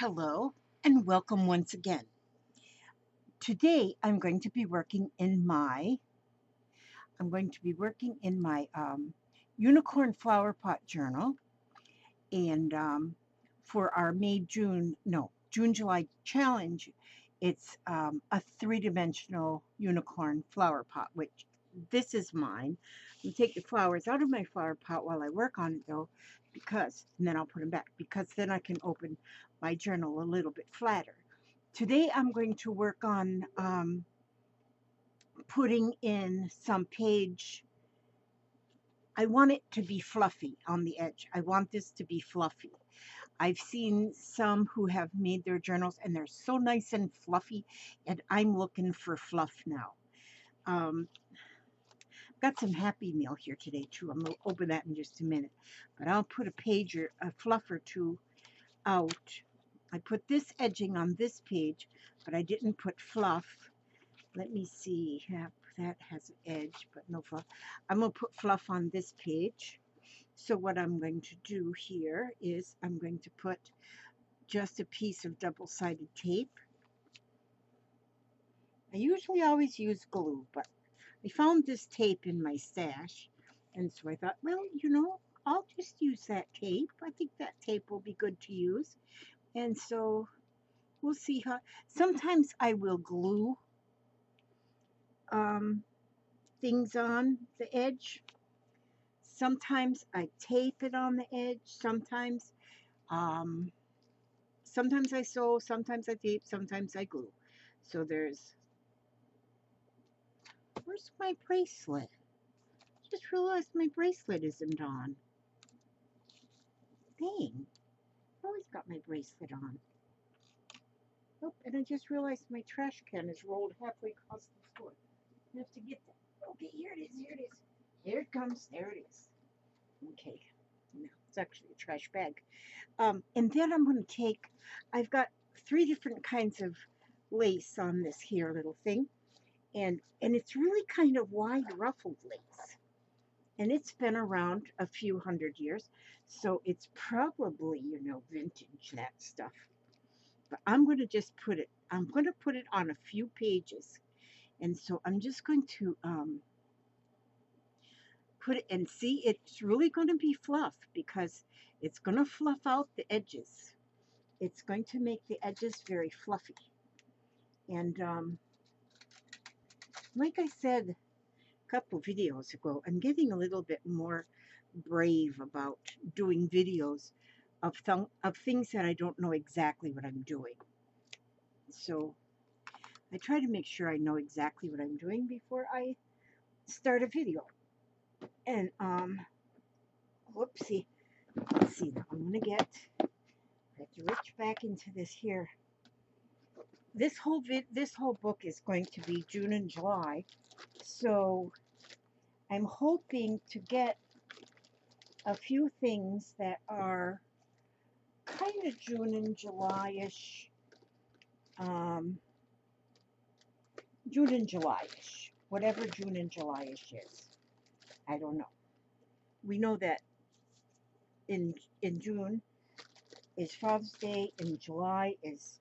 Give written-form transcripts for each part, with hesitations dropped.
Hello and welcome once again. Today I'm going to be working in my unicorn flower pot journal, and for our June July challenge, it's a three-dimensional unicorn flower pot. Which this is mine. I'm gonna take the flowers out of my flower pot while I work on it though, and then I'll put them back because then I can open my journal a little bit flatter. Today I'm going to work on putting in some page. I want it to be fluffy on the edge. I want this to be fluffy. I've seen some who have made their journals and they're so nice and fluffy, and I'm looking for fluff now. Um, got some Happy Meal here today too. I'm going to open that in just a minute, but I'll put a fluff or two out. I put this edging on this page, but I didn't put fluff. Let me see. Yeah, that has an edge, but no fluff. I'm going to put fluff on this page. So what I'm going to do here is I'm going to put just a piece of double-sided tape. I usually always use glue, but I found this tape in my stash, and so I thought, well, I'll just use that tape. I think that tape will be good to use. And so we'll see how. Sometimes I will glue things on the edge. Sometimes I tape it on the edge. Um, sometimes I sew, sometimes I tape, sometimes I glue. So where's my bracelet? Just realized my bracelet isn't on. Dang, I always got my bracelet on. Nope, and I just realized my trash can is rolled halfway across the floor. I have to get that. Okay, here it is, here it is. Here it comes, there it is. Okay, no, it's actually a trash bag. And then I'm going to I've got three different kinds of lace on this here little thing. And it's really kind of wide ruffled lace. And it's been around a few hundred years. So it's probably, vintage, that stuff. But I'm going to put it on a few pages. And so I'm just going to put it and see, it's really going to be fluff because it's going to fluff out the edges. It's going to make the edges very fluffy. And like I said a couple videos ago, I'm getting a little bit more brave about doing videos of things that I don't know exactly what I'm doing. So I try to make sure I know exactly what I'm doing before I start a video. And whoopsie. Let's see. I'm gonna I have to reach back into this here. This whole book is going to be June and July, so I'm hoping to get a few things that are kind of June and July-ish. June and July-ish. Whatever June and July-ish is. I don't know. We know that in June is Father's Day, in July is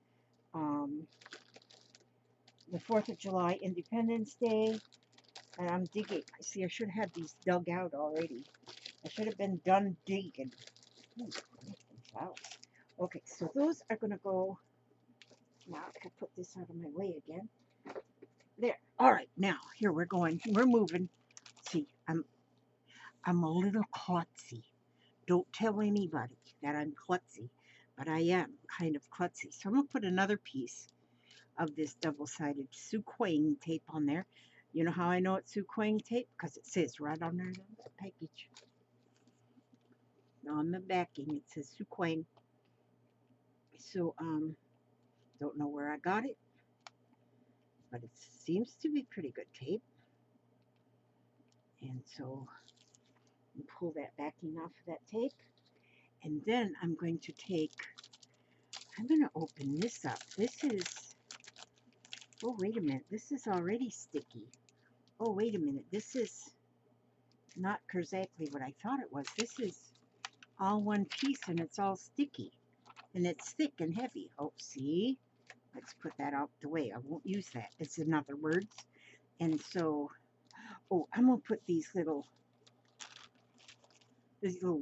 the 4th of July, Independence Day, and I'm digging. See, I should have these dug out already. I should have been done digging. Ooh, flowers. Okay, so those are going to go. Now I can put this out of my way again. There. All right, now here we're going. We're moving. See, I'm a little klutzy. Don't tell anybody that I'm klutzy, but I am kind of klutzy. So I'm gonna put another piece of this double-sided Suquang tape on there. You know how I know it's Suquang tape? Because it says right on there on the package. On the backing it says Suquang. So don't know where I got it, but it seems to be pretty good tape. And so pull that backing off of that tape. And then I'm going to open this up. Oh, wait a minute. This is already sticky. Oh, wait a minute. This is not exactly what I thought it was. This is all one piece and it's all sticky. and it's thick and heavy. Oh, see? Let's put that out the way. I won't use that. It's in other words. And so, oh, I'm going to put these little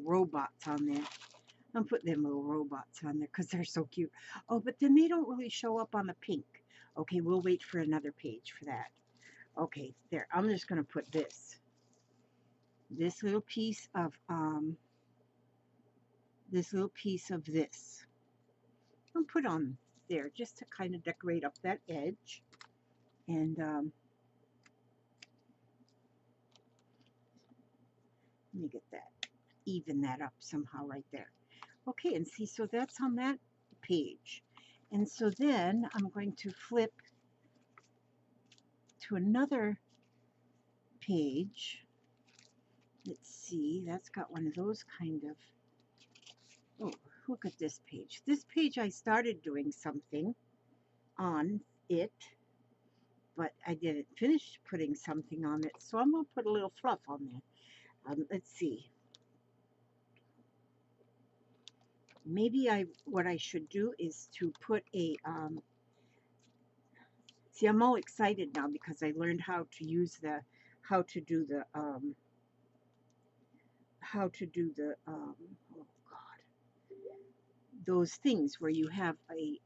robots on there. I'm putting them little robots on there because they're so cute. Oh, but then they don't really show up on the pink. Okay, we'll wait for another page for that. Okay, there. I'm just going to put this little piece of this. I'll put on there just to kind of decorate up that edge. And let me get that, even that up somehow right there. Okay, and see, so that's on that page. And so then I'm going to flip to another page. Let's see, that's got one of those kind of, oh, look at this page. This page I started doing something on it, but I didn't finish putting something on it, so I'm going to put a little fluff on there. Let's see. Maybe what I should do is to put a, see, I'm all excited now because I learned how to use how to do the, oh God, those things where you have a,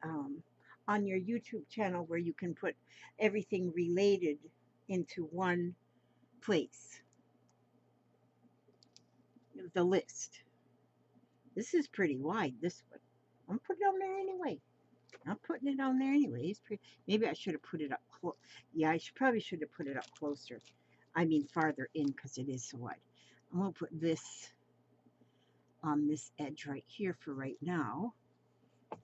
on your YouTube channel where you can put everything related into one place. The list. This is pretty wide, this one. I'm putting it on there anyway. I'm putting it on there anyway. It's pretty, maybe I should have put it up close. Yeah, probably should have put it up closer. I mean farther in because it is so wide. I'm going to put this on this edge right here for right now.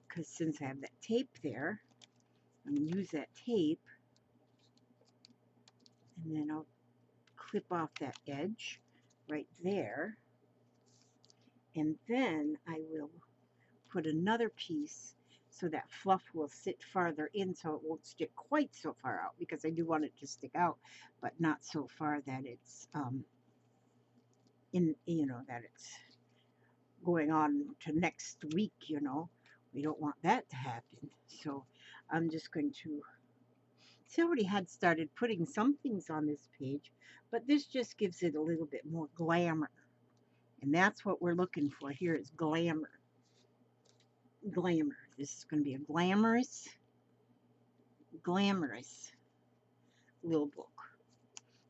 Because since I have that tape there, I'm going to use that tape. And then I'll clip off that edge right there. And then I will put another piece so that fluff will sit farther in so it won't stick quite so far out, because I do want it to stick out, but not so far that it's that it's going on to next week, we don't want that to happen. So I'm just going to, see, I already had started putting some things on this page, but this just gives it a little bit more glamour, and that's what we're looking for here, is glamour. This is going to be a glamorous little book.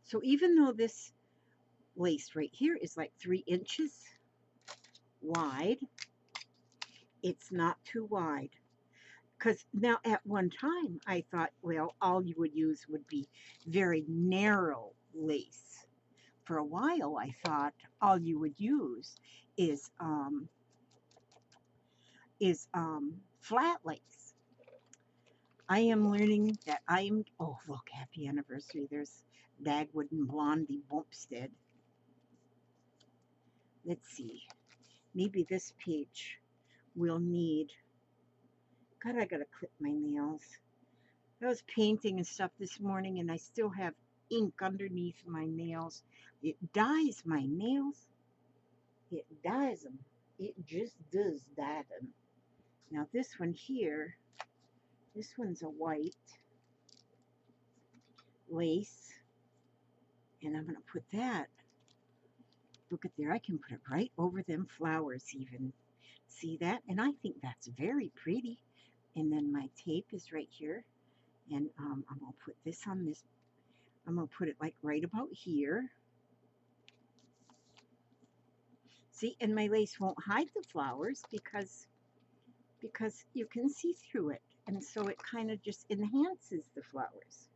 So even though this lace right here is like 3 inches wide, it's not too wide. Because now at one time I thought, well, all you would use would be very narrow lace. For a while I thought all you would use is flat lace. I am learning that oh look, happy anniversary. There's Dagwood and Blondie Bumpstead. Let's see. Maybe this page will need, God, I gotta clip my nails. I was painting and stuff this morning and I still have ink underneath my nails. It dyes my nails. It dyes them. It just does dye them. Now this one here, this one's a white lace. And I'm going to put that, look at there, I can put it right over them flowers even. See that? And I think that's very pretty. And then my tape is right here. And I'm going to put this on this. I'm going to put it like right about here. See, and my lace won't hide the flowers because you can see through it. And so it kind of just enhances the flowers.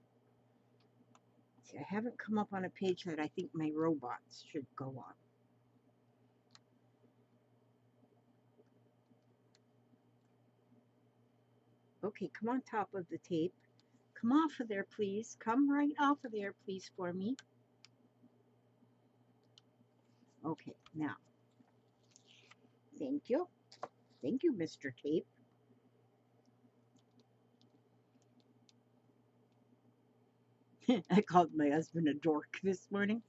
See, I haven't come up on a page that I think my robots should go on. Okay, come on top of the tape. Come off of there, please. Come right off of there, please, for me. Okay, now. Thank you. Thank you, Mr. Tape. I called my husband a dork this morning.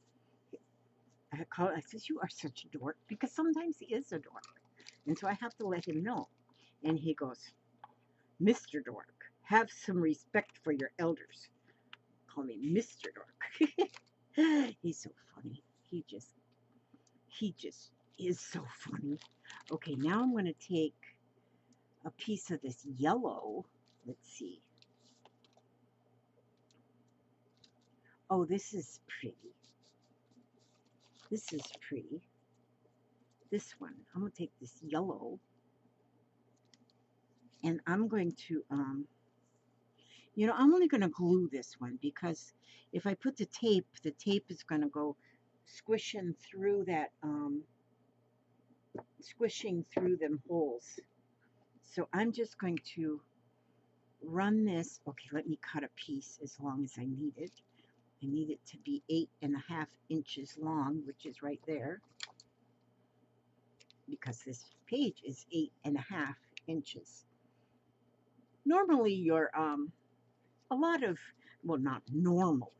I said, you are such a dork, because sometimes he is a dork. And so I have to let him know. And he goes, Mr. Dork, have some respect for your elders. Call me Mr. Dork. He's so funny. He just is so funny. Okay, now I'm going to take a piece of this yellow. Let's see. Oh, this is pretty. This is pretty. This one. I'm going to take this yellow. And I'm going to, I'm only going to glue this one because if I put the tape is going to go squishing through that, squishing through them holes. So I'm just going to run this. Okay, let me cut a piece as long as I need it. I need it to be 8.5 inches long, which is right there, because this page is 8.5 inches. Normally, a lot of, well, not normally.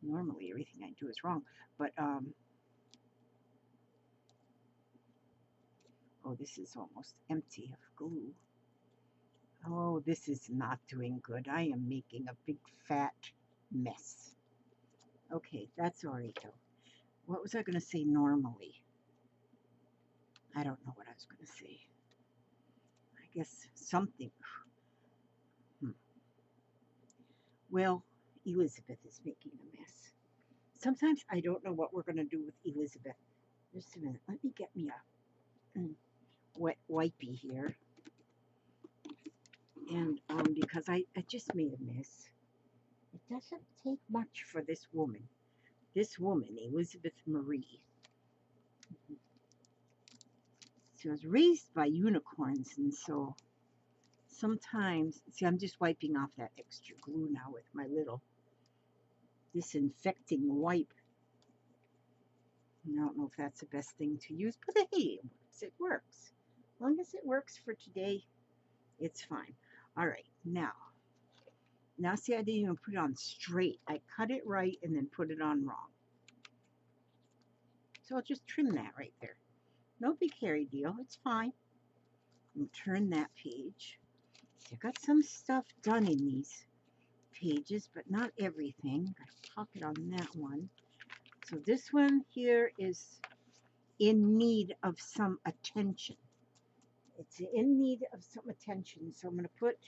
Normally, everything I do is wrong, but oh, this is almost empty of glue. Oh, this is not doing good. I am making a big fat mess. Okay, that's all right though. What was I going to say normally? I don't know what I was going to say. I guess something. Well, Elizabeth is making a mess. Sometimes I don't know what we're going to do with Elizabeth. Just a minute. Let me get me a wet wipey here. And because I just made a mess. It doesn't take much for this woman. This woman, Elizabeth Marie. She was raised by unicorns, and so sometimes, see, I'm just wiping off that extra glue now with my little disinfecting wipe. I don't know if that's the best thing to use, but hey, it works. As long as it works for today, it's fine. All right, now see, I didn't even put it on straight. I cut it right and then put it on wrong. So I'll just trim that right there. No big hairy deal, it's fine. And turn that page. I got some stuff done in these pages, but not everything. Got a pocket on that one. So this one here is in need of some attention. It's in need of some attention. So I'm going to put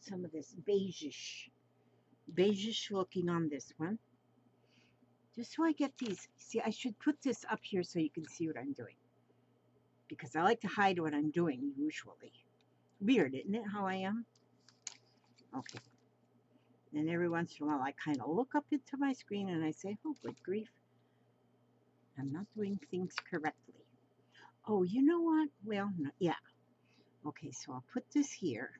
some of this beigeish looking on this one. Just so I get these. See, I should put this up here so you can see what I'm doing. Because I like to hide what I'm doing usually. Weird, isn't it, how I am? Okay. And every once in a while I kind of look up into my screen and I say, oh, good grief. I'm not doing things correctly. Oh, you know what? Well, no, yeah. Okay, so I'll put this here.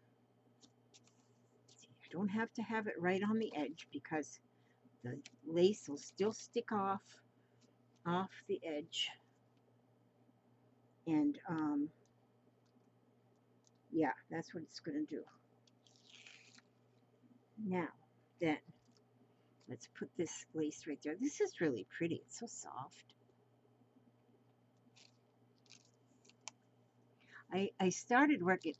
See, I don't have to have it right on the edge because the lace will still stick off the edge. And, yeah, that's what it's going to do. Now, then, let's put this lace right there. This is really pretty. It's so soft. I started working,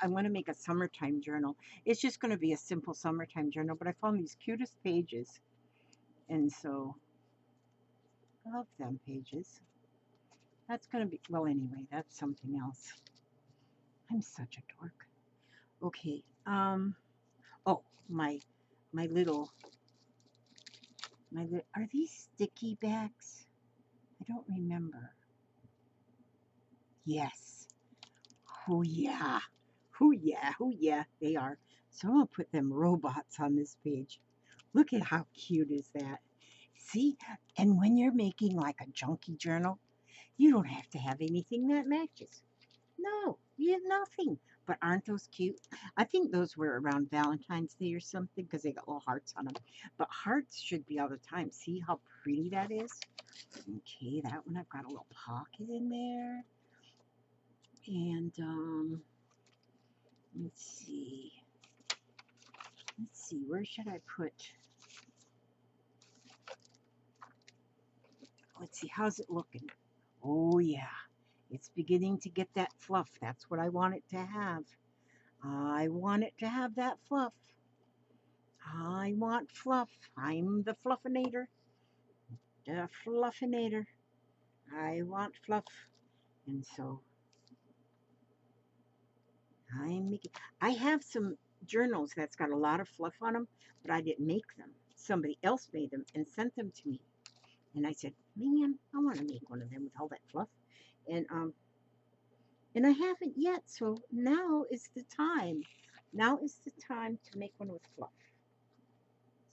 I want to make a summertime journal. It's just going to be a simple summertime journal, but I found these cutest pages. And so, I love them pages. That's going to be, well, anyway, that's something else. I'm such a dork. Okay, oh, my little, are these sticky backs? I don't remember. Yes. Oh, yeah. Oh, yeah. Oh, yeah, they are. So I'm going to put them robots on this page. Look at how cute is that. See? And when you're making like a junkie journal, you don't have to have anything that matches. No, you have nothing. But aren't those cute? I think those were around Valentine's Day or something because they got little hearts on them. But hearts should be all the time. See how pretty that is? Okay, that one I've got a little pocket in there. And let's see, where should I put, let's see, how's it looking? Oh yeah, It's beginning to get that fluff. That's what I want it to have. I want it to have that fluff. I want fluff. I'm the fluffinator. The fluffinator. I want fluff. And so I'm making. I have some journals that's got a lot of fluff on them, but I didn't make them. Somebody else made them and sent them to me. And I said, man, I want to make one of them with all that fluff. And and I haven't yet. So now is the time. Now is the time to make one with fluff.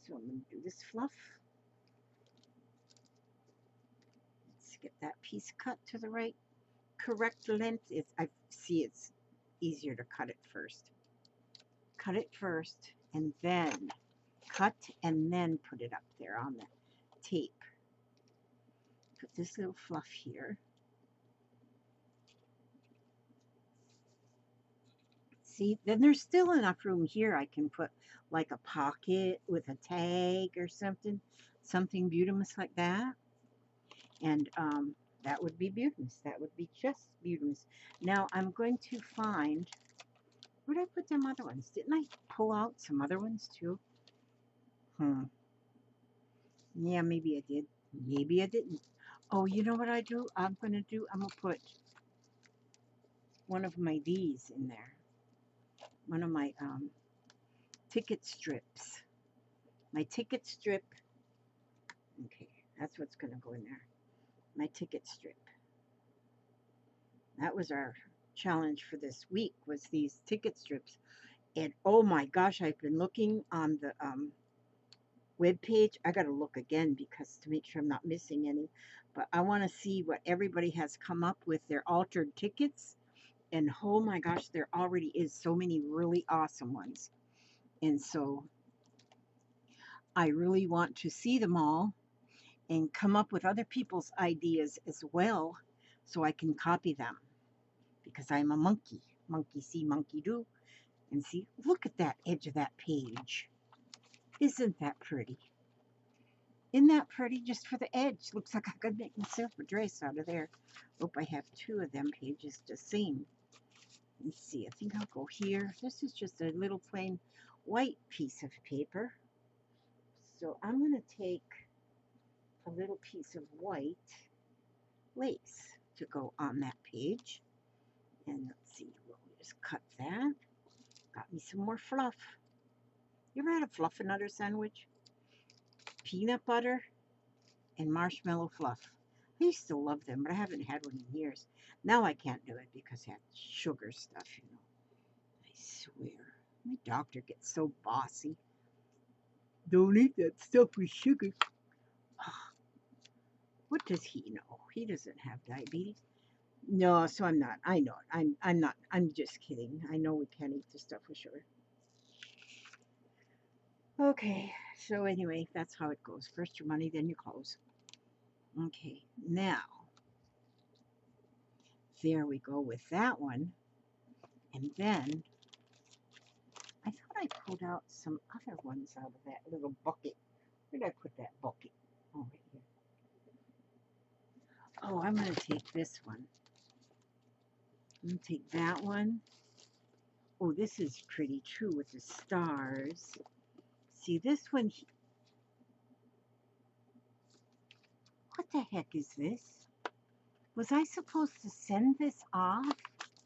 So I'm going to do this fluff. Let's get that piece cut to the right correct length. I see it's easier to cut it first. Cut it first and then cut and then put it up there on the tape. Put this little fluff here. See, then there's still enough room here. I can put like a pocket with a tag or something beautiful like that. And that would be beautiful. That would be just beautiful. Now I'm going to find, where did I put them other ones? Didn't I pull out some other ones too? Yeah, maybe I did. Maybe I didn't. Oh, you know what I do? I'm going to put one of my these in there. One of my ticket strips. My ticket strip. Okay, that's what's going to go in there. My ticket strip. That was our challenge for this week, was these ticket strips. And oh my gosh, I've been looking on the web page. I got to look again because to make sure I'm not missing any. But I want to see what everybody has come up with their altered tickets. And oh my gosh, there already is so many really awesome ones. And so I really want to see them all and come up with other people's ideas as well so I can copy them, because I'm a monkey. Monkey see, monkey do. And see, look at that edge of that page. Isn't that pretty? Isn't that pretty? Just for the edge. Looks like I could make myself a dress out of there. Hope I have two of them pages to sing. Let's see, I think I'll go here. This is just a little plain white piece of paper. So I'm going to take a little piece of white lace to go on that page. And let's see, we'll just cut that. Got me some more fluff. You ever had a Fluffinator sandwich? Peanut butter and marshmallow fluff. I used to love them, but I haven't had one in years. Now I can't do it because I have sugar stuff, you know. I swear. My doctor gets so bossy. Don't eat that stuff with sugar. Oh, what does he know? He doesn't have diabetes. No, so I'm not. I know it. I'm not. I'm just kidding. I know we can't eat the stuff with sugar. Okay, so anyway, that's how it goes. First your money, then your clothes. Okay, now, there we go with that one. And then, I thought I pulled out some other ones out of that little bucket. Where did I put that bucket? Oh, right here. Oh, I'm going to take this one. I'm going to take that one. Oh, this is pretty too with the stars. See, this one. What the heck is this? Was I supposed to send this off?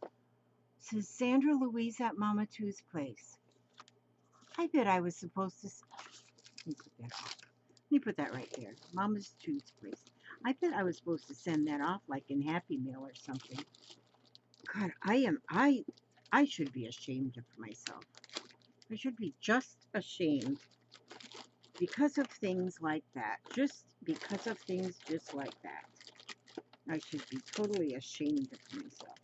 It says Sandra Louise at Mama Two's place. I bet I was supposed to. Let me put that off. Let me put that right there. Mama's Two's place. I bet I was supposed to send that off like in Happy Mail or something. God, I should be ashamed of myself. I should be just ashamed because of things like that. Just because of things just like that. I should be totally ashamed of myself.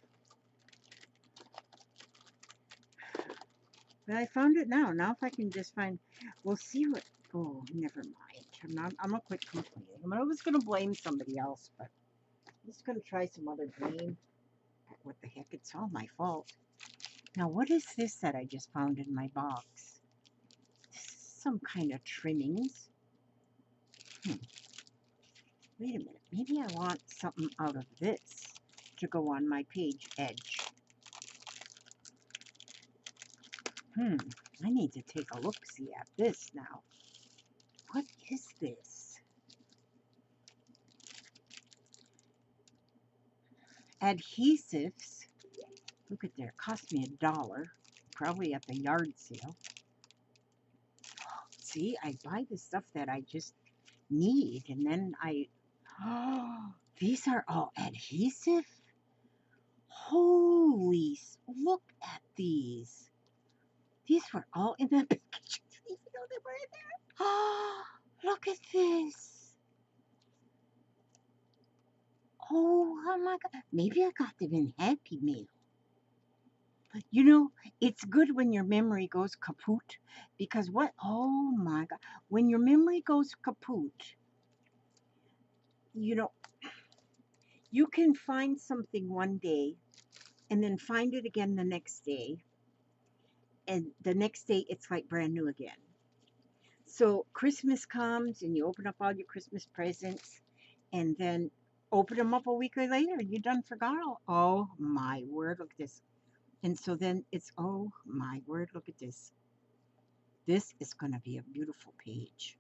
But I found it now. Now if I can just find, we'll see what, oh, never mind. I'm not quite complaining. I was going to blame somebody else, but I'm just going to try some other blame. What the heck, it's all my fault. Now what is this that I just found in my box? This is some kind of trimmings. Wait a minute, maybe I want something out of this. to go on my page edge. I need to take a look-see at this now. What is this? Adhesives. Look at there. Cost me $1. Probably at the yard sale. See, I buy the stuff that I just need, and then oh, these are all adhesive? Holy, look at these. These were all in the package. Didn't even know they were in there. Oh, look at this. Oh my God. Maybe I got them in Happy Meal. But you know, it's good when your memory goes kaput. Because what? Oh my God. When your memory goes kaput, you know, you can find something one day and then find it again the next day. And the next day, it's like brand new again. So Christmas comes and you open up all your Christmas presents and then open them up a week later and you done forgot all. Oh my word, look at this. And so then it's, oh my word, look at this. This is going to be a beautiful page.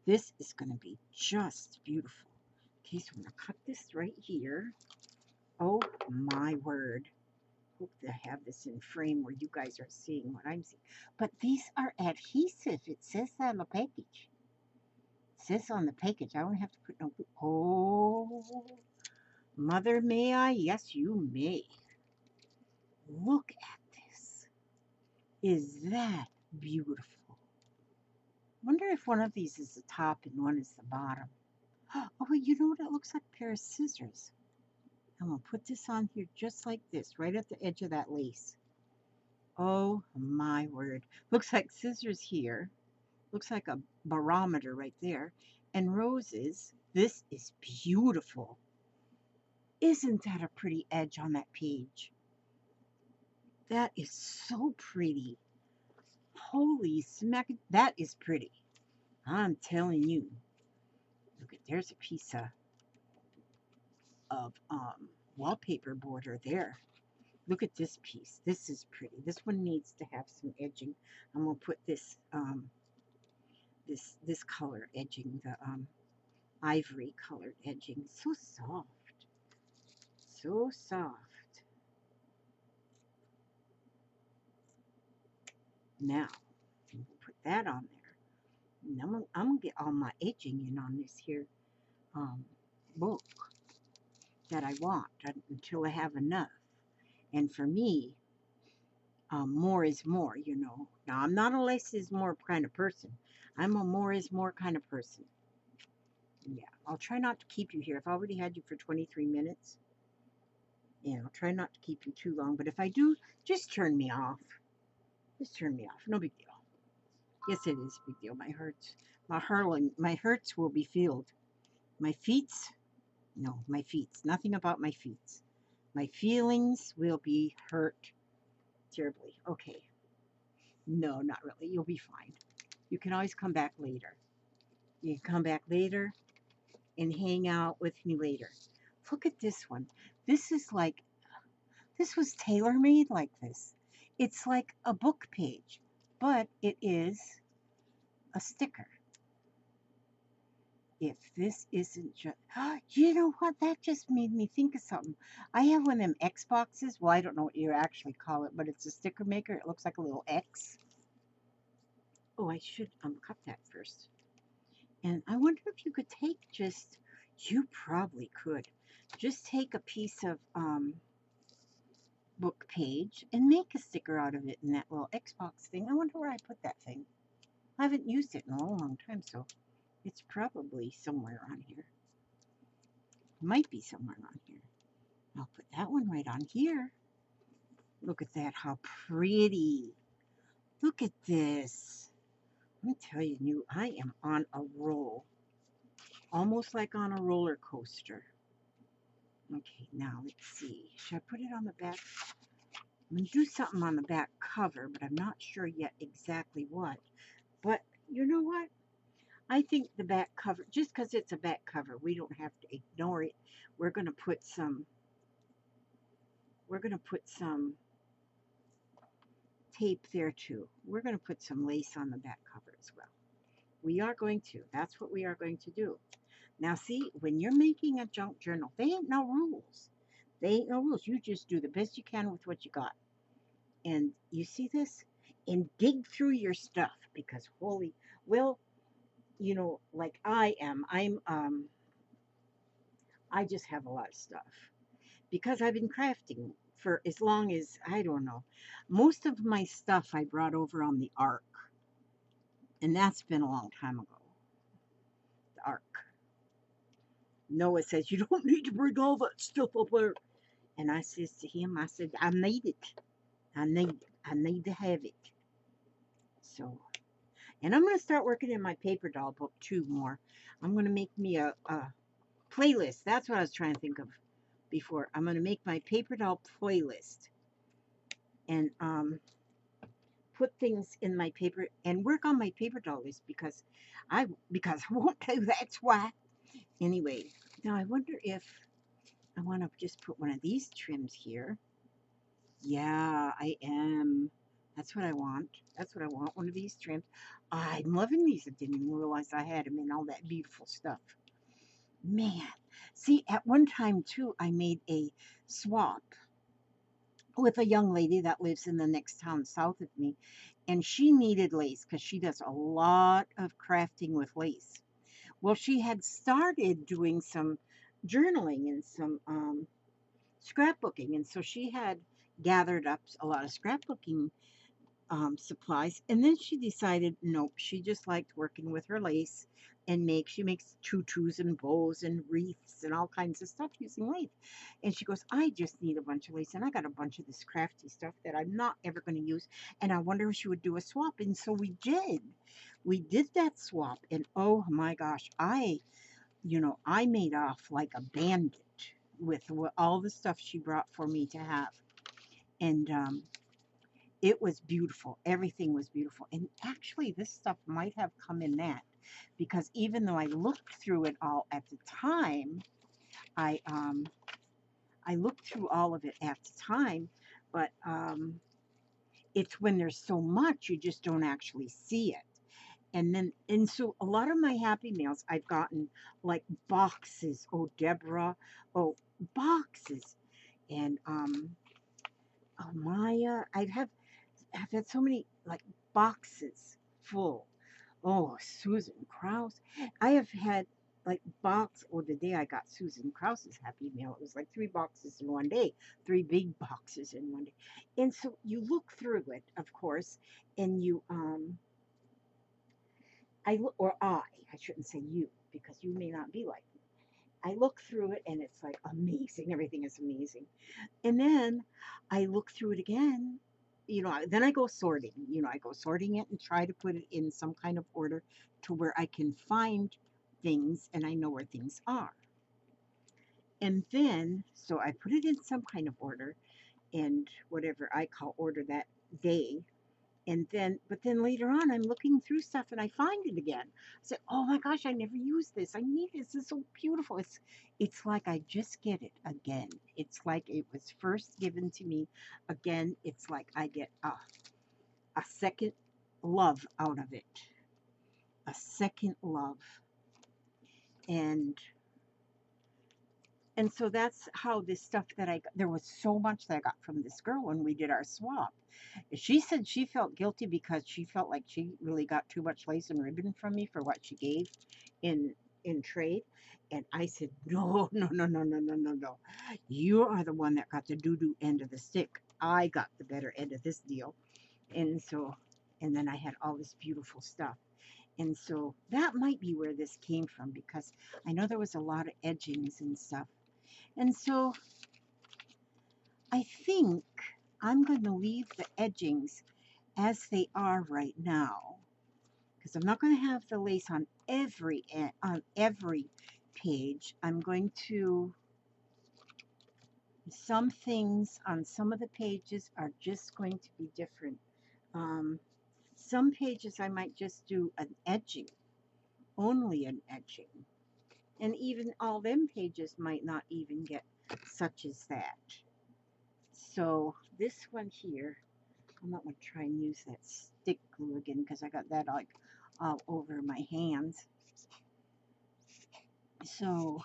This is going to be just beautiful. Okay, so I'm going to cut this right here. Oh my word. Hope to have this in frame where you guys are seeing what I'm seeing. But these are adhesive. It says that on the package. It says on the package. I don't have to put no. Oh, mother, may I? Yes, you may. Look at this. Is that beautiful? Wonder if one of these is the top and one is the bottom. Oh, wait, you know what? It looks like a pair of scissors. I'm going to put this on here just like this, right at the edge of that lace. Oh my word. Looks like scissors here. Looks like a barometer right there. And roses. This is beautiful. Isn't that a pretty edge on that page? That is so pretty. Holy smack. That is pretty. I'm telling you. Look at, there's a piece of wallpaper border there. Look at this piece. This is pretty. This one needs to have some edging. I'm gonna put this this color edging, the ivory colored edging. So soft. So soft. Now, we'll put that on there. And I'm gonna get all my edging in on this here book that I want until I have enough. And for me, more is more, you know. Now, I'm not a less is more kind of person. I'm a more is more kind of person. Yeah, I'll try not to keep you here. I've already had you for 23 minutes. Yeah, I'll try not to keep you too long. But if I do, just turn me off. Just turn me off. No big deal. Yes, it is a big deal. My hurts will be filled. My feets, no, my feets. Nothing about my feet. My feelings will be hurt terribly. Okay. No, not really. You'll be fine. You can always come back later. You can come back later and hang out with me later. Look at this one. This is like, this was tailor-made like this. It's like a book page, but it is a sticker. If this isn't just, you know what? That just made me think of something. I have one of them X boxes. Well, I don't know what you actually call it, but it's a sticker maker. It looks like a little X. Oh, I should cut that first. And I wonder if you could take just, you probably could, just take a piece of book page and make a sticker out of it in that little Xbox thing. I wonder where I put that thing. I haven't used it in a long time, so it's probably somewhere on here. Might be somewhere on here. I'll put that one right on here. Look at that, how pretty. Look at this. I'm telling you, I am on a roll. Almost like on a roller coaster. Okay, now let's see. Should I put it on the back? I'm going to do something on the back cover, but I'm not sure yet exactly what. But you know what? I think the back cover, just because it's a back cover, we don't have to ignore it. We're going to put some we're going to put some tape there too. We're going to put some lace on the back cover as well. We are going to. That's what we are going to do. Now, see, when you're making a junk journal, they ain't no rules. They ain't no rules. You just do the best you can with what you got. And you see this? And dig through your stuff because holy, well, you know, like I am. I just have a lot of stuff because I've been crafting for as long as I don't know. Most of my stuff I brought over on the Ark, and that's been a long time ago. The Ark. Noah says you don't need to bring all that stuff up there, and I says to him, I said I need it. I need to have it. So, and I'm gonna start working in my paper doll book too more. I'm gonna make me a playlist. That's what I was trying to think of before. I'm gonna make my paper doll playlist and put things in my paper and work on my paper doll list because I won't do. That's why. Anyway, now I wonder if I want to just put one of these trims here. Yeah, I am. That's what I want. That's what I want. One of these trims. I'm loving these. I didn't even realize I had them and all that beautiful stuff. Man, see, at one time too, I made a swap with a young lady that lives in the next town south of me, and she needed lace because she does a lot of crafting with lace. Well, she had started doing some journaling and some scrapbooking, and so she had gathered up a lot of scrapbooking supplies. And then she decided, nope, she just liked working with her lace and she makes tutus and bows and wreaths and all kinds of stuff using lace. And she goes, I just need a bunch of lace and I got a bunch of this crafty stuff that I'm not ever going to use. And I wonder if she would do a swap. And so we did. We did that swap. And oh my gosh, I made off like a bandit with all the stuff she brought for me to have. And it was beautiful. Everything was beautiful. And actually, this stuff might have come in that because even though I looked through it all at the time, I looked through all of it at the time, but it's when there's so much you just don't actually see it. And so a lot of my Happy Meals I've gotten like boxes. Oh, Deborah, oh, boxes, and oh, Maya, I've had so many like boxes full. Oh, Susan Krause. I have had like the day I got Susan Krause's Happy Meal, it was like 3 boxes in one day, 3 big boxes in one day. And so you look through it, of course, and I shouldn't say you, because you may not be like me. I look through it and it's like amazing. Everything is amazing. And then I look through it again. Then I go sorting. I go sorting it and try to put it in some kind of order to where I can find things and I know where things are. And then, so I put it in some kind of order and whatever I call order that day. But then later on, I'm looking through stuff and I find it again. I say, oh my gosh, I never used this. I need this. This is so beautiful. It's like I just get it again. It's like it was first given to me again. It's like I get a second love out of it. A second love. And And so that's how this stuff that I got, there was so much that I got from this girl when we did our swap. She said she felt guilty because she felt like she really got too much lace and ribbon from me for what she gave in trade. And I said, no, no, no, no, no, no, no, no. You are the one that got the doo-doo end of the stick. I got the better end of this deal. And then I had all this beautiful stuff. And so that might be where this came from because I know there was a lot of edgings and stuff. And so I think I'm going to leave the edgings as they are right now because I'm not going to have the lace on every page. I'm going to, some things on some of the pages are just going to be different. Some pages I might just do an edging, only an edging. And even all them pages might not even get such as that. So this one here, I'm not going to try and use that stick glue again because I got that like all over my hands. So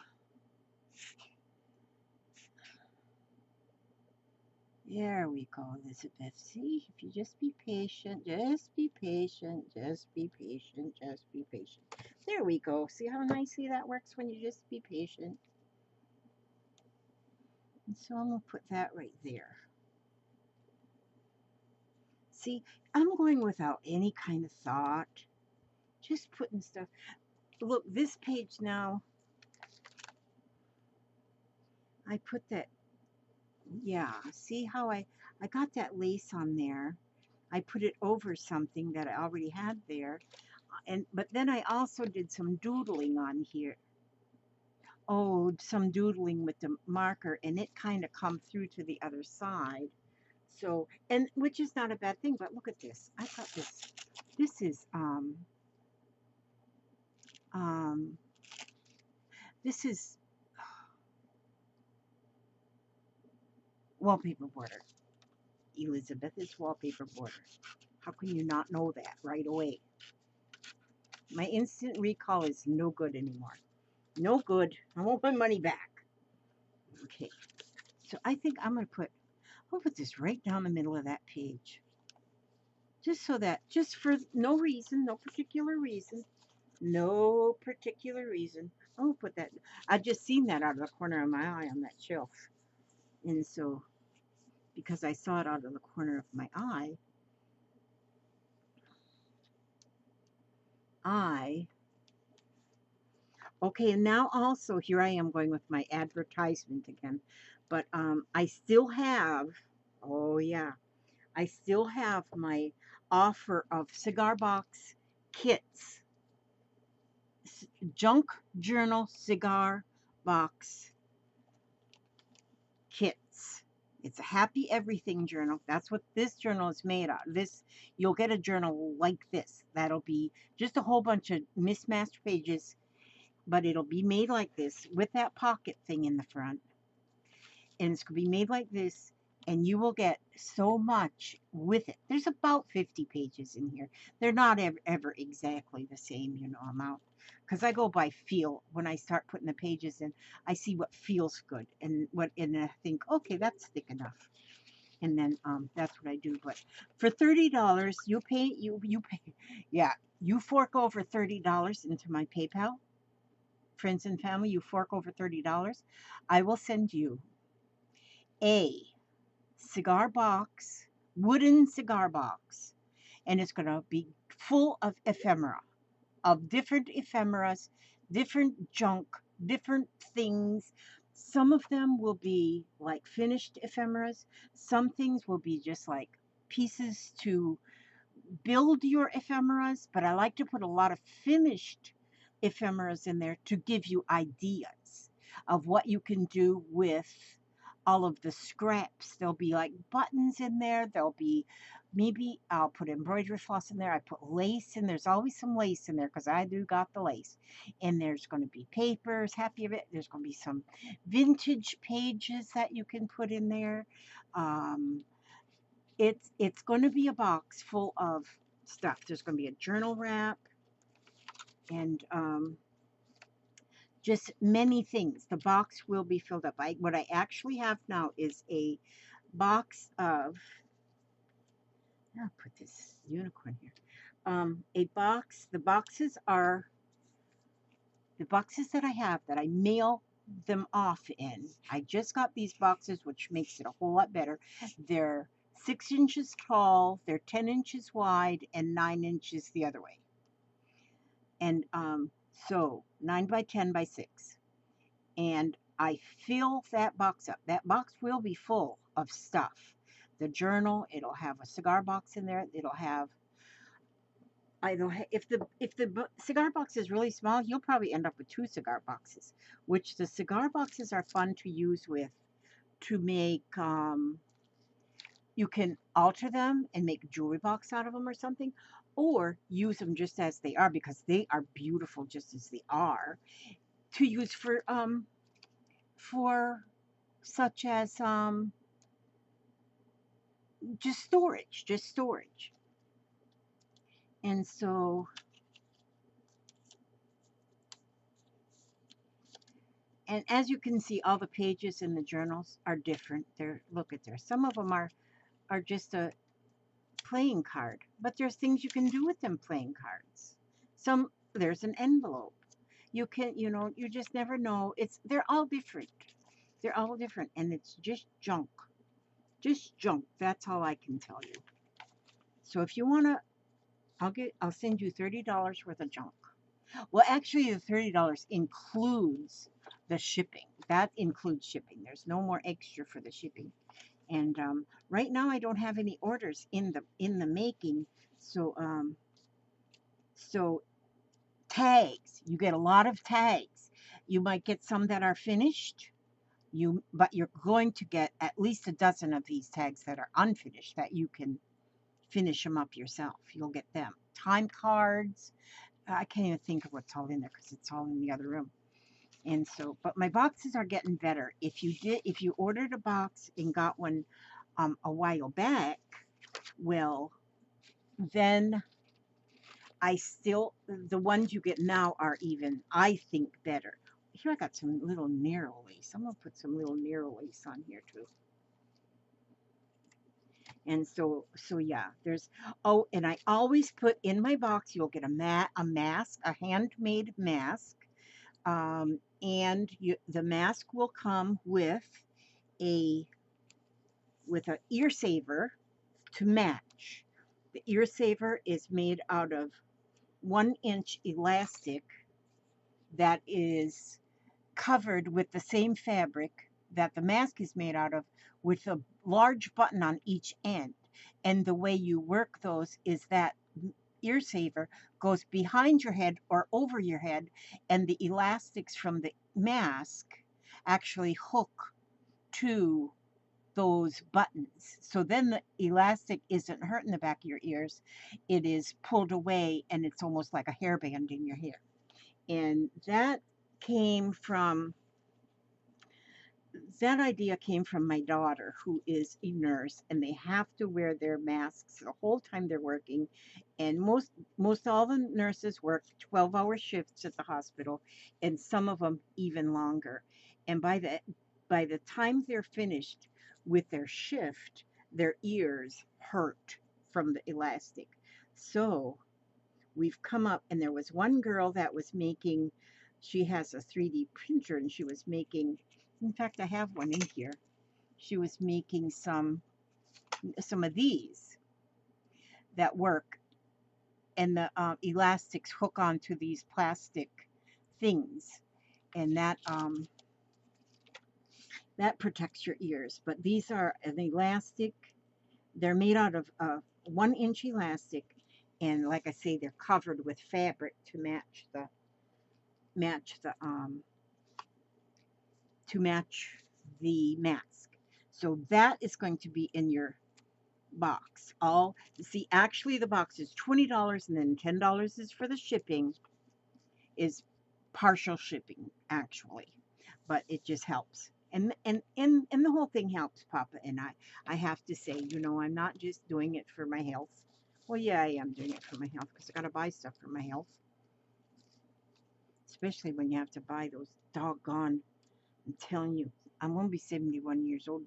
there we go, Elizabeth. See, if you just be patient, just be patient, just be patient, just be patient. There we go. See how nicely that works when you just be patient? And so I'm going to put that right there. See, I'm going without any kind of thought. Just putting stuff. Look, this page now, I put that, yeah, see how I got that lace on there. I put it over something that I already had there. But then I also did some doodling on here. Oh, some doodling with the marker, and it kind of come through to the other side. So, and which is not a bad thing, but look at this. I got this. This is um this is wallpaper border. Elizabeth, it's wallpaper border. How can you not know that right away? My instant recall is no good anymore. No good. I want my money back. Okay. So I think I'll put this right down the middle of that page. Just so that, just for no reason, no particular reason, no particular reason. I'll put that, I just seen that out of the corner of my eye on that shelf. And so, because I saw it out of the corner of my eye, okay, and now also, here I am going with my advertisement again. But I still have, oh yeah, I still have my offer of cigar box kits, junk journal cigar box kits. It's a happy everything journal. That's what this journal is made of. You'll get a journal like this. That'll be just a whole bunch of mismatched pages, but it'll be made like this with that pocket thing in the front. And it's going to be made like this, and you will get so much with it. There's about 50 pages in here. They're not ever exactly the same, amount. Because I go by feel. When I start putting the pages in, I see what feels good, and I think, okay, that's thick enough. And then that's what I do. But for $30, you pay, yeah, you fork over $30 into my PayPal. Friends and family, you fork over $30. I will send you a cigar box, wooden cigar box, and it's going to be full of ephemera, of different ephemeras, different junk, different things. Some of them will be like finished ephemeras. Some things will be just like pieces to build your ephemeras, but I like to put a lot of finished ephemeras in there to give you ideas of what you can do with all of the scraps. There'll be like buttons in there. There'll be, maybe I'll put embroidery floss in there. I put lace in. There's always some lace in there because I do got the lace. And there's going to be papers, happy of it. There's going to be some vintage pages that you can put in there. Um, it's going to be a box full of stuff. There's going to be a journal wrap and just many things. The box will be filled up. What I actually have now is a box of, I'll put this unicorn here. The boxes that I have that I mail them off in. I just got these boxes, which makes it a whole lot better. They're 6 inches tall, they're 10 inches wide, and 9 inches the other way. And so 9 by 10 by 6. And I fill that box up. That box will be full of stuff. The journal, it'll have a cigar box in there. It'll have, if the cigar box is really small, you'll probably end up with 2 cigar boxes, which the cigar boxes are fun to use with, to make, you can alter them and make a jewelry box out of them or something, or use them just as they are because they are beautiful just as they are, to use for such as just storage, just storage. And so, and as you can see, all the pages in the journals are different. They're, look at there. Some of them are just a playing card, but there's things you can do with them playing cards. Some, there's an envelope. You can, you know, you just never know. It's, they're all different. They're all different, and it's just junk. Just junk. That's all I can tell you. So if you wanna, I'll send you $30 worth of junk. Well, actually, the $30 includes the shipping. That includes shipping. There's no more extra for the shipping. And right now, I don't have any orders in the making. So so tags. You get a lot of tags. You might get some that are finished. But you're going to get at least a dozen of these tags that are unfinished that you can finish them up yourself. You'll get them. Time cards. I can't even think of what's all in there because it's all in the other room. And so, but my boxes are getting better. If you ordered a box and got one a while back, well, then the ones you get now are even, I think, better. Here I got some little narrow lace. I'm going to put some little narrow lace on here too. And so yeah, there's, oh, and I always put in my box, you'll get a mask, a handmade mask. And the mask will come a with an ear saver to match. The ear saver is made out of 1-inch elastic that is covered with the same fabric that the mask is made out of, with a large button on each end. And the way you work those is that ear saver goes behind your head or over your head, and the elastics from the mask actually hook to those buttons. So then the elastic isn't hurting the back of your ears. It is pulled away and it's almost like a hairband in your hair. And came from that idea came from my daughter, who is a nurse, and they have to wear their masks the whole time they're working. And most all the nurses work 12-hour shifts at the hospital, and some of them even longer. And by the time they're finished with their shift, their ears hurt from the elastic. So we've come up, and there was one girl that was making, she has a 3D printer, and she was making, in fact, I have one in here. She was making some of these that work, and the elastics hook onto these plastic things, and that protects your ears. But these are an elastic. They're made out of 1-inch elastic, and like I say, they're covered with fabric to match the mask. So that is going to be in your box. See, actually the box is $20, and then $10 is for the shipping, is partial shipping actually, but it just helps. And the whole thing helps Papa and I have to say, you know, I'm not just doing it for my health. Well, yeah, I am doing it for my health because I got to buy stuff for my health, especially when you have to buy those doggone, I'm telling you, I'm going to be 71 years old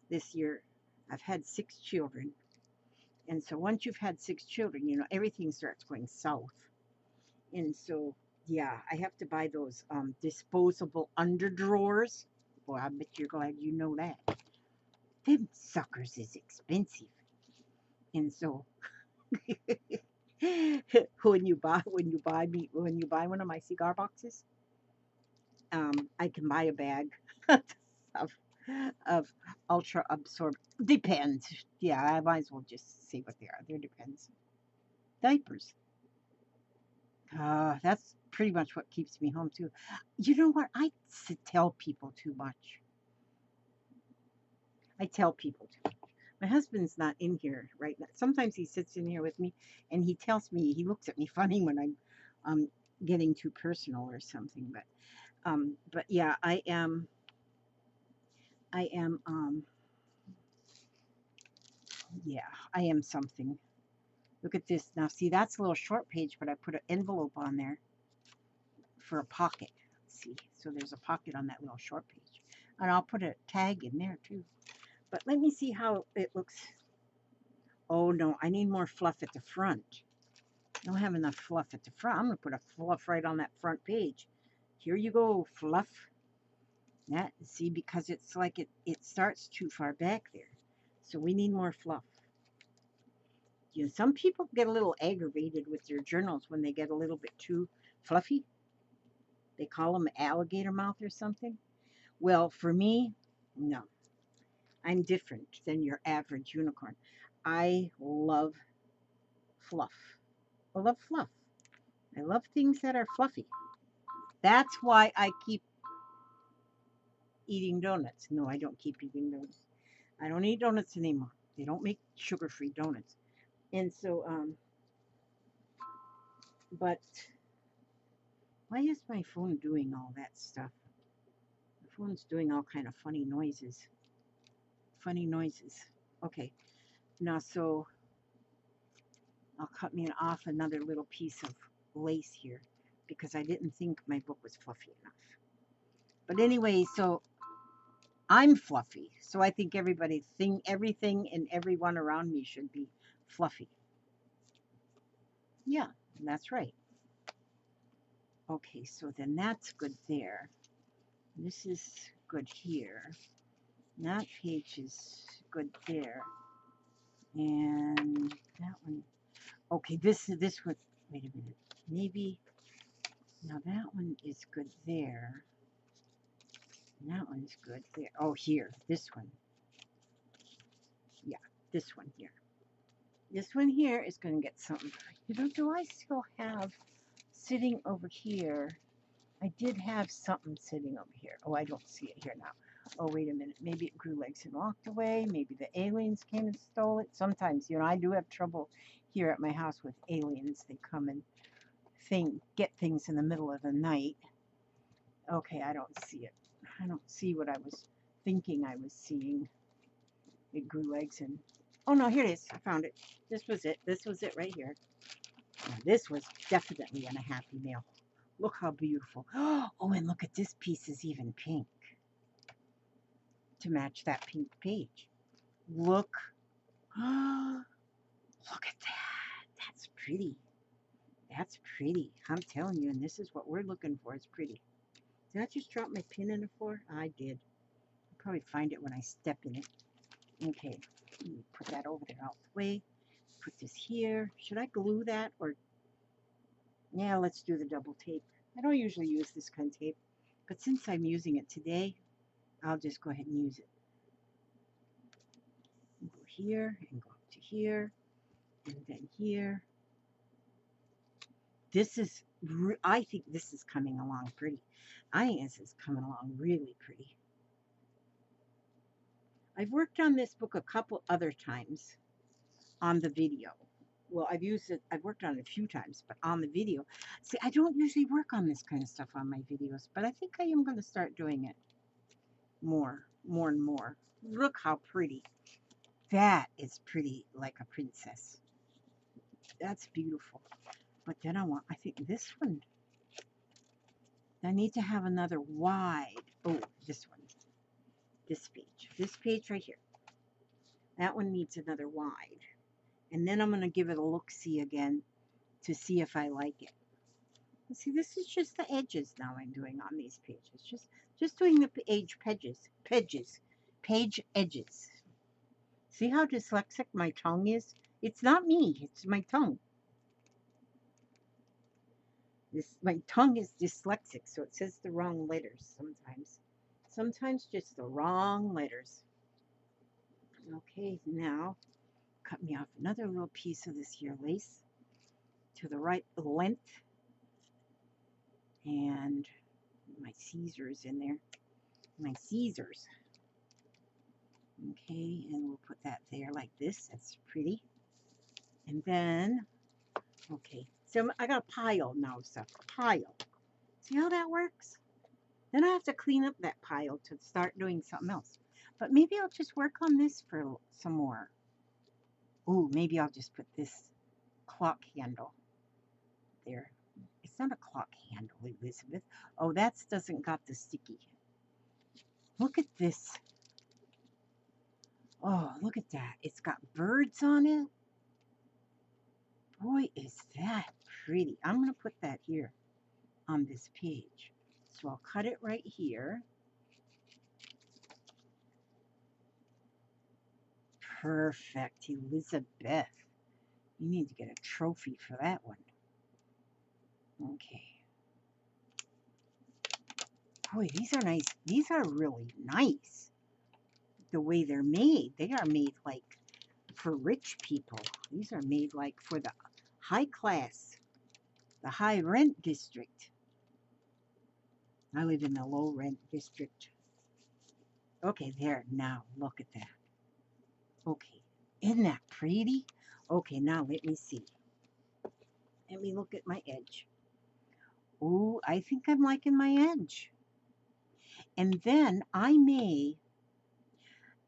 this year. I've had 6 children. And so once you've had 6 children, you know, everything starts going south. And so, yeah, I have to buy those disposable underdrawers. Boy, I bet you're glad you know that. Them suckers is expensive. And so when you buy one of my cigar boxes, I can buy a bag of of ultra absorb. Depends. Yeah, I might as well just say what they are. There depends. Diapers. That's pretty much what keeps me home too. You know what? Tell people too much. I tell people too much. My husband's not in here right now. Sometimes he sits in here with me, and he tells me, he looks at me funny when I'm getting too personal or something. But yeah, I am Yeah, I am something. Look at this. Now, see, that's a little short page, but I put an envelope on there for a pocket. See, so there's a pocket on that little short page. And I'll put a tag in there too. But let me see how it looks. Oh no, I need more fluff at the front. I don't have enough fluff at the front. I'm going to put a fluff right on that front page. Here you go, fluff. That, see, because it's like it starts too far back there. So we need more fluff. You know, some people get a little aggravated with their journals when they get a little bit too fluffy. They call them alligator mouth or something. Well, for me, no. I'm different than your average unicorn. I love fluff. I love fluff. I love things that are fluffy. That's why I keep eating donuts. No, I don't keep eating donuts. I don't eat donuts anymore. They don't make sugar-free donuts. And so, but why is my phone doing all that stuff? The phone's doing all kind of funny noises. Funny noises. Okay, now so I'll cut me off another little piece of lace here because I didn't think my book was fluffy enough. But anyway, so I'm fluffy. So I think everything and everyone around me should be fluffy. Yeah, that's right. Okay, so then that's good there. This is good here. That page is good there. And that one. Okay, this one. Wait a minute. Maybe now that one is good there. And that one's good there. Oh, here. This one. Yeah, this one here. This one here is going to get something. You know, do I still have sitting over here? I did have something sitting over here. Oh, I don't see it here now. Oh, wait a minute. Maybe it grew legs and walked away. Maybe the aliens came and stole it. Sometimes, you know, I do have trouble here at my house with aliens. They come and get things in the middle of the night. Okay, I don't see it. I don't see what I was thinking I was seeing. It grew legs and... Oh, no, here it is. I found it. This was it. This was it right here. Now, this was definitely in a happy mail. Look how beautiful. Oh, and look at this piece is even pink to match that pink page. Look. Oh, look at that. That's pretty. That's pretty. I'm telling you, and this is what we're looking for. It's pretty. Did I just drop my pin in the floor? I did. I'll probably find it when I step in it. Okay. Let me put that over there out the way. Put this here. Should I glue that or... Yeah, let's do the double tape. I don't usually use this kind of tape, but since I'm using it today, I'll just go ahead and use it. Go here and go up to here and then here. This is, I think this is coming along pretty. I think this is coming along really pretty. I've worked on this book a couple other times on the video. Well, I've used it, I've worked on it a few times, but on the video. See, I don't usually work on this kind of stuff on my videos, but I think I am going to start doing it more and more. Look how pretty. That is pretty like a princess. That's beautiful. But then I think this one, I need to have another wide. Oh, this one. This page right here. That one needs another wide. And then I'm going to give it a look-see again to see if I like it. See, this is just the edges now I'm doing on these pages. Just doing the page edges. See how dyslexic my tongue is? It's not me, it's my tongue. My tongue is dyslexic, so it says the wrong letters sometimes. Sometimes just the wrong letters. Okay, now cut me off another little piece of this here lace to the right length. And my scissors in there. My scissors. Okay, and we'll put that there like this. That's pretty. And then, okay, so I got a pile now, stuff. Pile. See how that works? Then I have to clean up that pile to start doing something else. But maybe I'll just work on this for some more. Oh, maybe I'll just put this clock handle there. It's not a clock handle, Elizabeth. Oh, that doesn't got the sticky. Look at this. Oh, look at that. It's got birds on it. Boy, is that pretty. I'm going to put that here on this page. So I'll cut it right here. Perfect, Elizabeth. You need to get a trophy for that one. Okay. Boy, these are nice. These are really nice. The way they're made. They are made like for rich people. These are made like for the high class, the high rent district. I live in the low rent district. Okay, there. Now, look at that. Okay. Isn't that pretty? Okay, now let me see. Let me look at my edge. Oh, I think I'm liking my edge. And then I may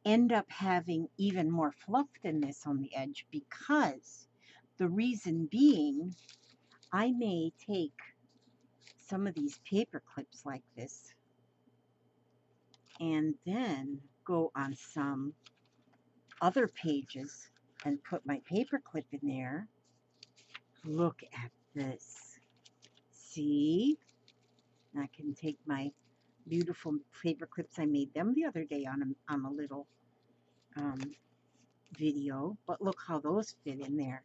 end up having even more fluff than this on the edge, because the reason being, I may take some of these paper clips like this and then go on some other pages and put my paper clip in there. Look at this. See? I can take my beautiful paper clips. I made them the other day on a little video, but look how those fit in there.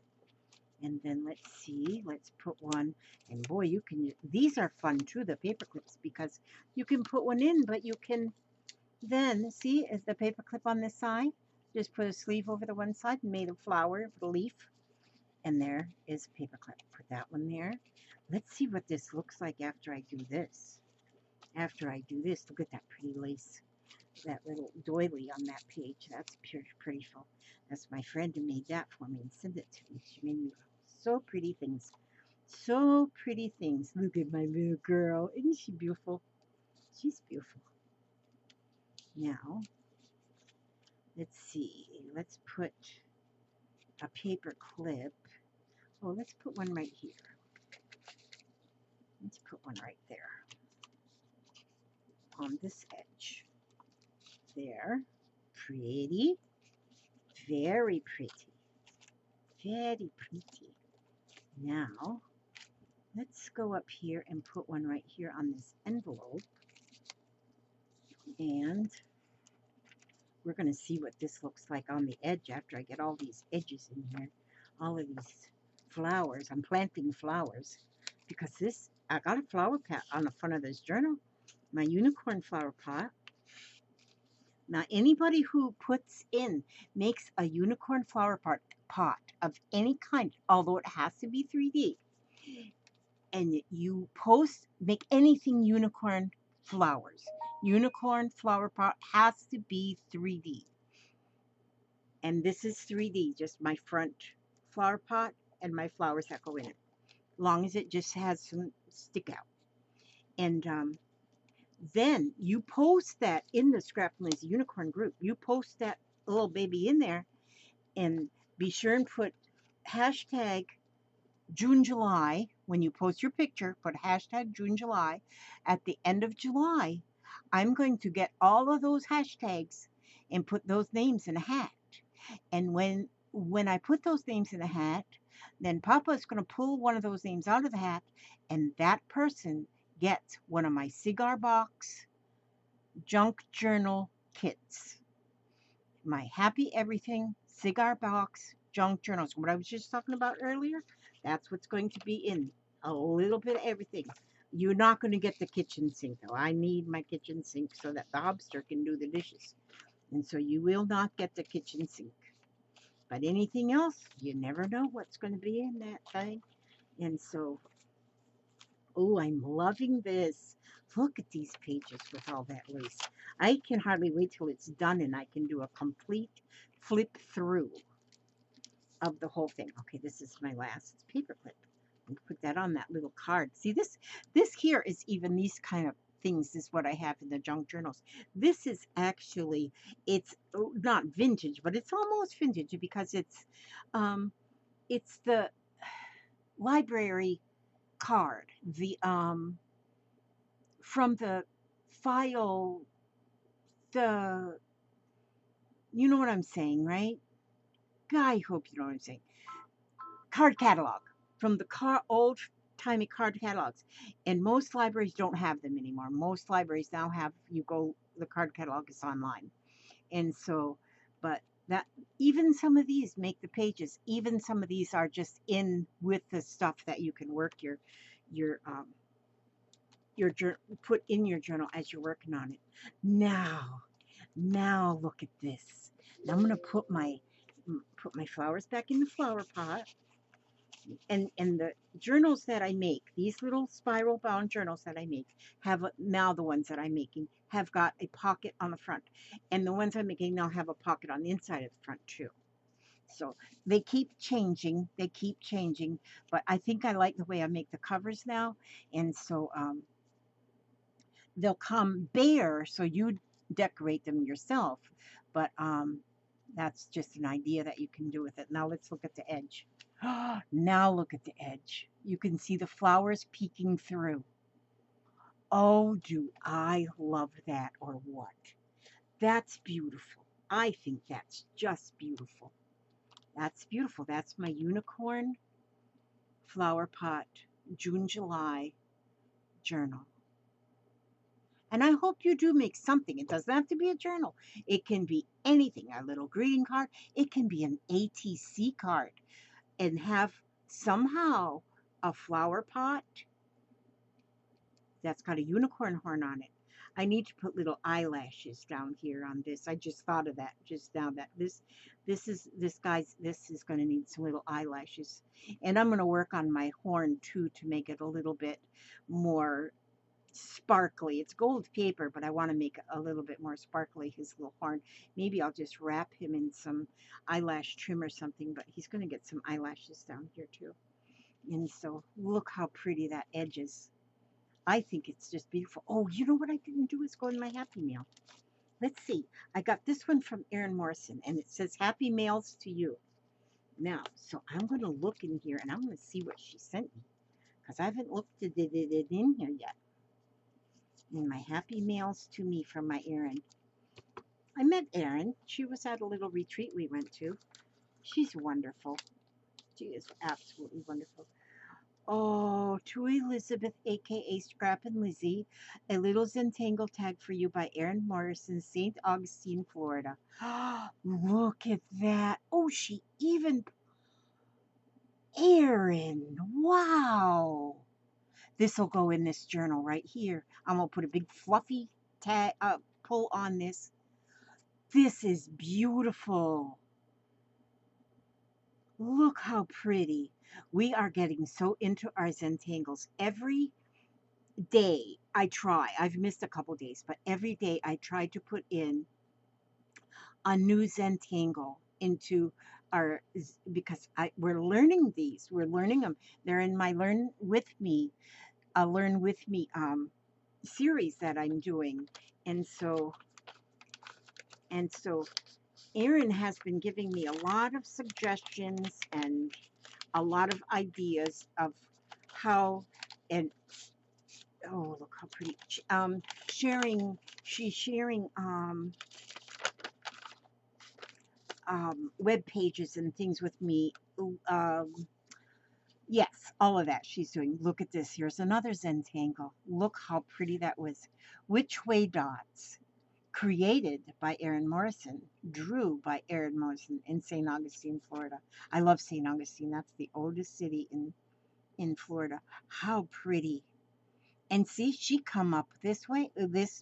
And then let's see, let's put one, and boy, you can, these are fun too, the paper clips, because you can put one in, but you can then, see, is the paper clip on this side, just put a sleeve over the one side and made a flower, put a leaf, and there is a paper clip. Put that one there. Let's see what this looks like after I do this. After I do this, look at that pretty lace, that little doily on that page. That's pretty full. That's my friend who made that for me and sent it to me. She made me so pretty things. So pretty things. Look at my little girl. Isn't she beautiful? She's beautiful. Now, let's see. Let's put a paper clip. Oh, let's put one right here. Let's put one right there. On this edge. There. Pretty. Very pretty. Very pretty. Now, let's go up here and put one right here on this envelope. And we're going to see what this looks like on the edge after I get all these edges in here. All of these flowers. I'm planting flowers because this, I got a flower pot on the front of this journal. My unicorn flower pot. Now, anybody who makes a unicorn flower pot of any kind, although it has to be 3D, and you make anything unicorn flowers. Unicorn flower pot has to be 3D. And this is 3D, just my front flower pot and my flowers that go in it. Long as it just has some stick out. And then you post that in the Scrap Liz Unicorn group. You post that little baby in there, and be sure and put hashtag June, July. When you post your picture, put hashtag June, July. At the end of July, I'm going to get all of those hashtags and put those names in a hat. And when I put those names in a hat, then Papa is going to pull one of those names out of the hat, and that person gets one of my cigar box junk journal kits. My Happy Everything cigar box junk journals. What I was just talking about earlier, that's what's going to be in a little bit of everything. You're not going to get the kitchen sink, though. I need my kitchen sink so that the hobster can do the dishes. And so you will not get the kitchen sink. But anything else, you never know what's going to be in that thing. And so, oh, I'm loving this. Look at these pages with all that lace. I can hardly wait till it's done and I can do a complete flip through of the whole thing. Okay, this is my last paper clip. I'm going to put that on that little card. See, this here is even these kind of things is what I have in the junk journals. This is actually, it's not vintage, but it's almost vintage because it's the library card, the from the file, the, you know what I'm saying, right? I hope you know what I'm saying. Card catalog, from the old timey card catalogs, and most libraries don't have them anymore. Most libraries now have, you go, the card catalog is online, and so, but that, even some of these make the pages. Even some of these are just in with the stuff that you can work your put in your journal as you're working on it. Now look at this. Now I'm gonna put my flowers back in the flower pot, and the journals that I make, these little spiral bound journals that I make, now the ones that I'm making have got a pocket on the front, and the ones I'm making now have a pocket on the inside of the front too. So they keep changing, but I think I like the way I make the covers now, and so they'll come bare, so you decorate them yourself, but that's just an idea that you can do with it. Now let's look at the edge. Now look at the edge. You can see the flowers peeking through. Oh, do I love that or what? That's beautiful. I think that's just beautiful. That's beautiful. That's my unicorn flower pot June, July journal. And I hope you do make something. It doesn't have to be a journal. It can be anything. A little greeting card. It can be an ATC card, and have somehow a flower pot that's got a unicorn horn on it. I need to put little eyelashes down here on this. I just thought of that just now, that this is going to need some little eyelashes. And I'm going to work on my horn too to make it a little bit more sparkly. It's gold paper, but I want to make it a little bit more sparkly, his little horn. Maybe I'll just wrap him in some eyelash trim or something, but he's going to get some eyelashes down here too. And so look how pretty that edge is. I think it's just beautiful. Oh, you know what I didn't do is go in my Happy Mail. Let's see. I got this one from Erin Morrison, and it says Happy Mails to you. Now, so I'm going to look in here, and I'm going to see what she sent me, because I haven't looked at it in here yet. In my Happy Mails to me from my Erin. I met Erin. She was at a little retreat we went to. She's wonderful. She is absolutely wonderful. Oh, to Elizabeth, aka Scrap and Lizzie, a little Zentangle tag for you by Erin Morrison, St. Augustine, Florida. Look at that. Oh, she even. Erin, wow. This will go in this journal right here. I'm going to put a big fluffy tag, pull on this. This is beautiful. Look how pretty. We are getting so into our Zentangles. Every day I try, I've missed a couple days, but every day I try to put in a new Zentangle into our, because we're learning these. We're learning them. They're in my Learn With Me series that I'm doing. And so Erin has been giving me a lot of suggestions and a lot of ideas of how, and oh, look how pretty. She's sharing web pages and things with me. Yes, all of that she's doing. Look at this. Here's another Zentangle. Look how pretty that was. Which Way Dots. Created by Erin Morrison, drew by Erin Morrison in St. Augustine, Florida. I love St. Augustine. That's the oldest city in Florida. How pretty. And see, she come up this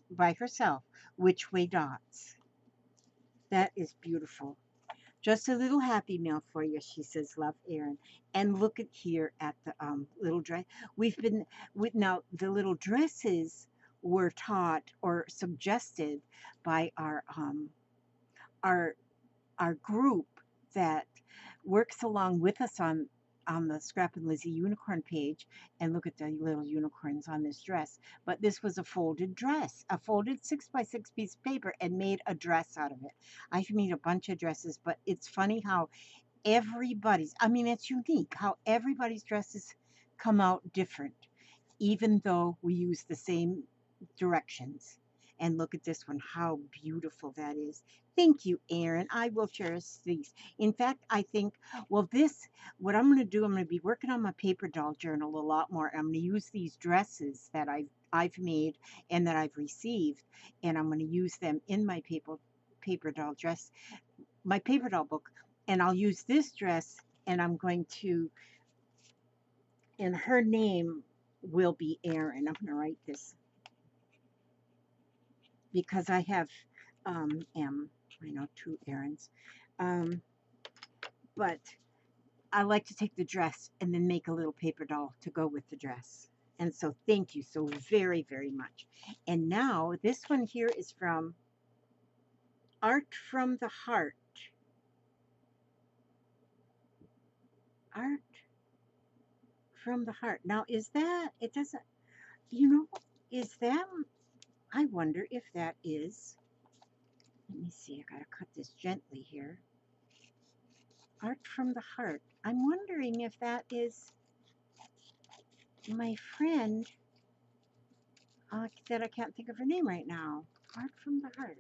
by herself. Which Way Dots. That is beautiful. Just a little Happy Mail for you, she says, love, Erin. And look at here at the little dress. Now the little dresses were taught or suggested by our group that works along with us on on the Scrap and Lizzie unicorn page and look at the little unicorns on this dress. But this was a folded dress, a folded 6x6 piece of paper, and made a dress out of it. I've made a bunch of dresses, but it's funny how everybody's, I mean, it's unique how everybody's dresses come out different, even though we use the same directions. And look at this one, how beautiful that is. Thank you, Erin. I will cherish these. In fact, I think, well, this, what I'm going to do, I'm going to be working on my paper doll journal a lot more. I'm going to use these dresses that I've made and that I've received, and I'm going to use them in my paper doll dress, my paper doll book, and I'll use this dress, and I'm going to, and her name will be Erin. I'm going to write this because I have I know two errands, but I like to take the dress and then make a little paper doll to go with the dress. And so thank you so very, very much. And now this one here is from Art from the Heart. Art from the Heart. Now is that, it doesn't, you know, is that, I wonder if that is, let me see, I gotta cut this gently here. Art from the Heart. I'm wondering if that is my friend that I can't think of her name right now. Art from the Heart.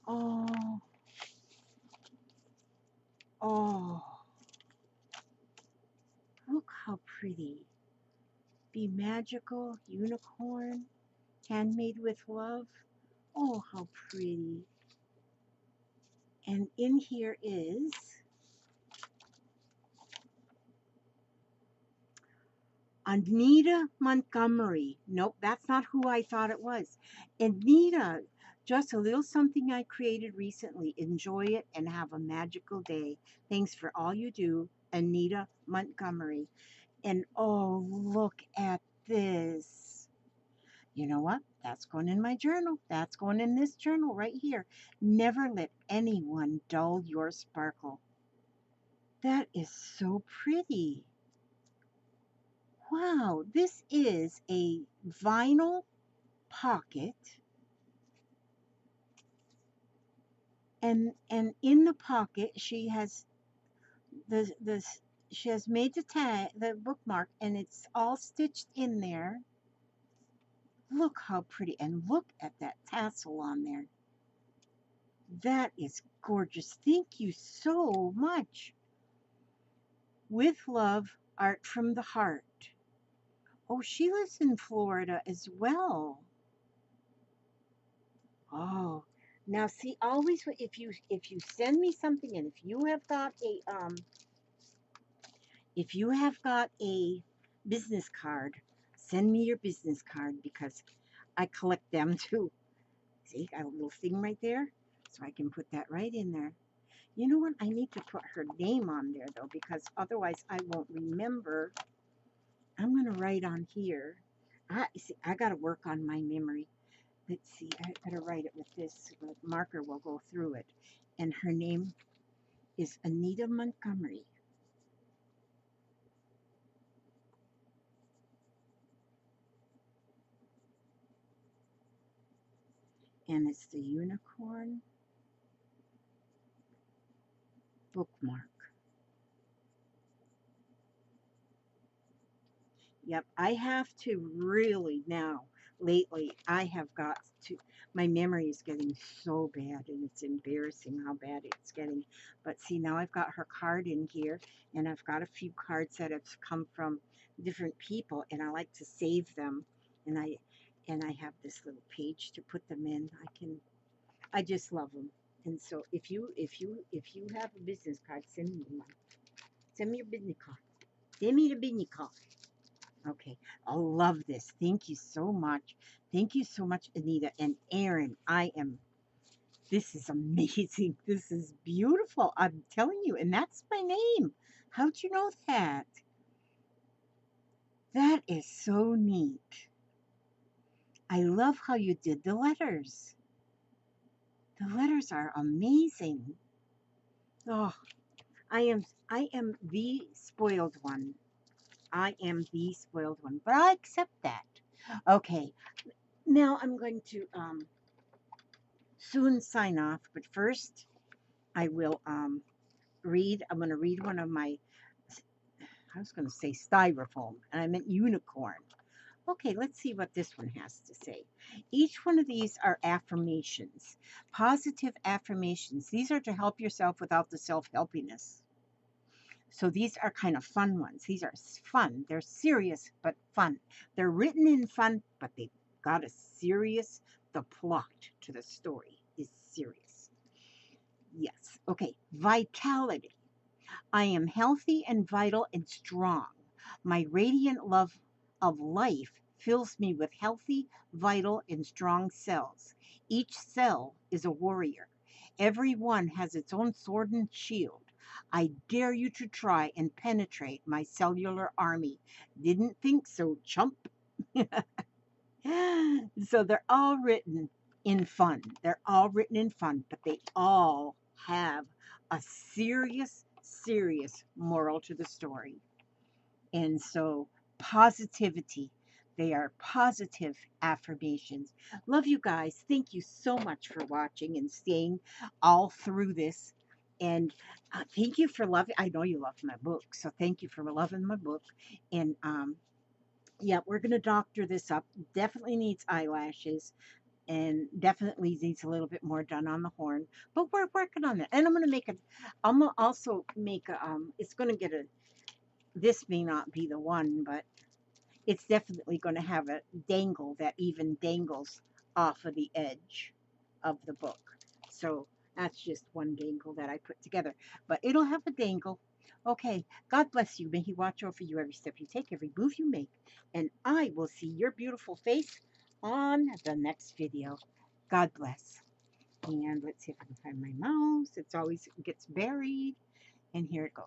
Oh, oh, look how pretty. Be magical, unicorn, handmade with love. Oh, how pretty. And in here is Anita Montgomery. Nope, that's not who I thought it was. Anita, just a little something I created recently. Enjoy it and have a magical day. Thanks for all you do, Anita Montgomery. And oh, look at this. You know what? That's going in my journal. That's going in this journal right here. Never let anyone dull your sparkle. That is so pretty. Wow, this is a vinyl pocket, and in the pocket she has the she has made the tag, the bookmark, and it's all stitched in there. Look how pretty, and look at that tassel on there. That is gorgeous. Thank you so much. With love, Art from the Heart. Oh, she lives in Florida as well. Oh, now see, always if you send me something, and if you have got a business card, send me your business card because I collect them too. See, got a little thing right there, so I can put that right in there. You know what? I need to put her name on there though, because otherwise I won't remember. I'm gonna write on here. I gotta work on my memory. Let's see, I better write it with this marker. Will go through it. And her name is Anita Montgomery. And it's the unicorn bookmark. Yep, I have to really now, lately, I have got to, my memory is getting so bad and it's embarrassing how bad it's getting. But see, now I've got her card in here and I've got a few cards that have come from different people and I like to save them. And I have this little page to put them in. I just love them. And so if you have a business card, send me one. Send me your business card. Send me the business card. Okay, I love this. Thank you so much. Thank you so much, Anita and Erin. This is amazing. This is beautiful. I'm telling you, and that's my name. How'd you know that? That is so neat. I love how you did the letters. The letters are amazing. Oh, I am the spoiled one. I am the spoiled one, but I accept that. Okay, now I'm going to soon sign off, but first I will read. I'm going to read one of my. I was going to say styrofoam, and I meant unicorn. Okay, let's see what this one has to say. Each one of these are affirmations, positive affirmations. These are to help yourself without the self-helpiness. So these are kind of fun ones. These are fun. They're serious but fun. They're written in fun, but they've got a serious, the plot to the story is serious. Yes. Okay. Vitality. I am healthy and vital and strong. My radiant love of life fills me with healthy, vital, and strong cells. Each cell is a warrior. Every one has its own sword and shield. I dare you to try and penetrate my cellular army. Didn't think so, chump. So they're all written in fun. They're all written in fun, but they all have a serious, serious moral to the story. And so, positivity. They are positive affirmations. Love you guys. Thank you so much for watching and staying all through this. And thank you for loving. I know you love my book, so thank you for loving my book. And yeah, we're going to doctor this up. Definitely needs eyelashes and definitely needs a little bit more done on the horn, but we're working on that. And I'm going to make a, I'm going to also make a, it's going to get a, this may not be the one, but it's definitely going to have a dangle that even dangles off of the edge of the book. So that's just one dangle that I put together, but it'll have a dangle. Okay, God bless you. May He watch over you every step you take, every move you make. And I will see your beautiful face on the next video. God bless. And let's see if I can find my mouse. It's always gets buried. And here it goes.